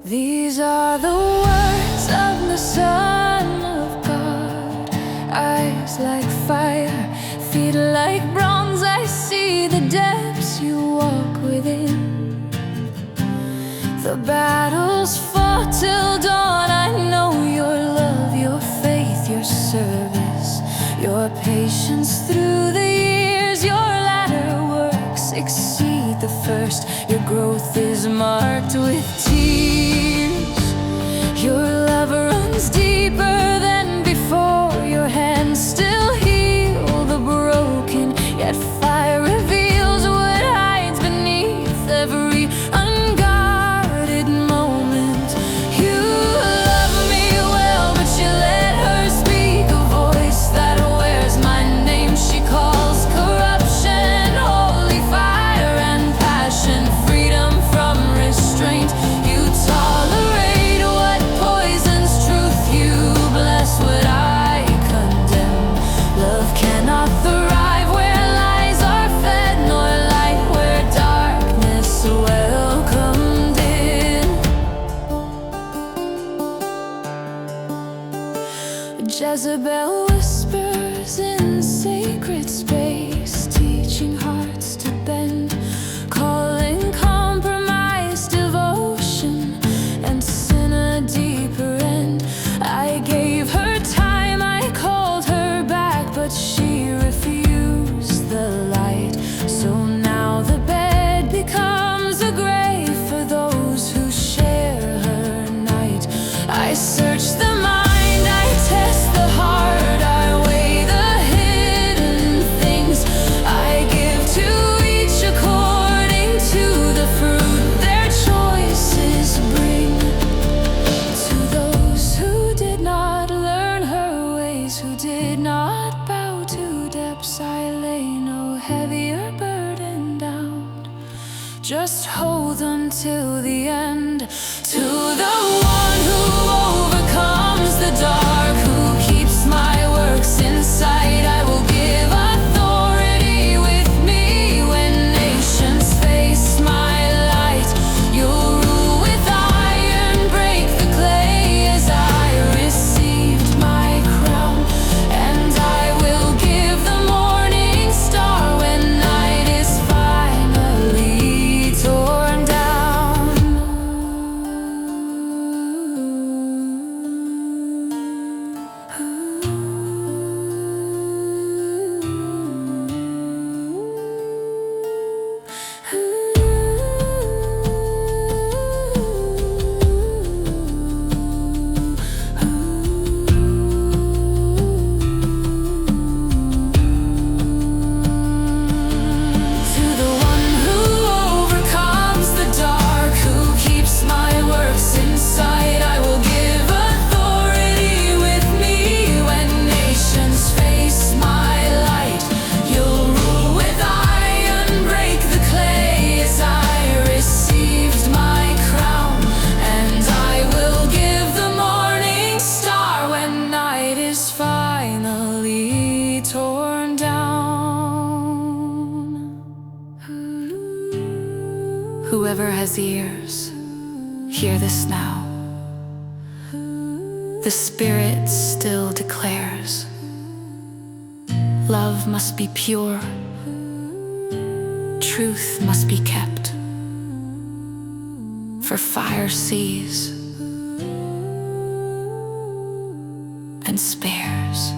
These are the words of the Son of God. Eyes like fire, feet like bronze. I see the depths you walk within. The battles fought till dawn. I know your love, your faith, your service, your patience through the years. Your latter works exceed the first. Your growth is marked with tears. Your love runs deeper than before. Your hands still heal the broken, yet fire reveals what hides beneath every unguarded moment. You love me well, but you let her speak a voice that wears my name. She calls corruption holy fire and passion, freedom from restraint. You tolerate what poisons truth. You bless what I condemn. Love cannot thrive where lies are fed, nor light where darkness welcomed in. Jezebel whispers in sacred space, teaching hearts to bend, calling compromise devotion, and sin a deeper end. I gave her time, I called her back, but she refused the light. So now the bed becomes a grave for those who share her night. I search the mind, I test the heart, I weigh the hidden things. I give to each according to the fruit their choices bring. To those who did not learn her ways, who did not bow to depths, I lay no heavier burden down. Just hold them till the end. To the one who overcomes the dark, who keeps my works inside, I will give authority with me when nations face my light. You'll rule with iron, break the clay as I received my crown. And I will give the morning star when night is finally torn down. To the one who overcomes the dark, who keeps my works inside, I will give authority with me when nations face my light. You'll rule with iron, break the clay as I received my crown. And I will give the morning star when night is finally torn down. Whoever has ears, hear this now. The Spirit still declares, love must be pure, truth must be kept. For fire sees and spares.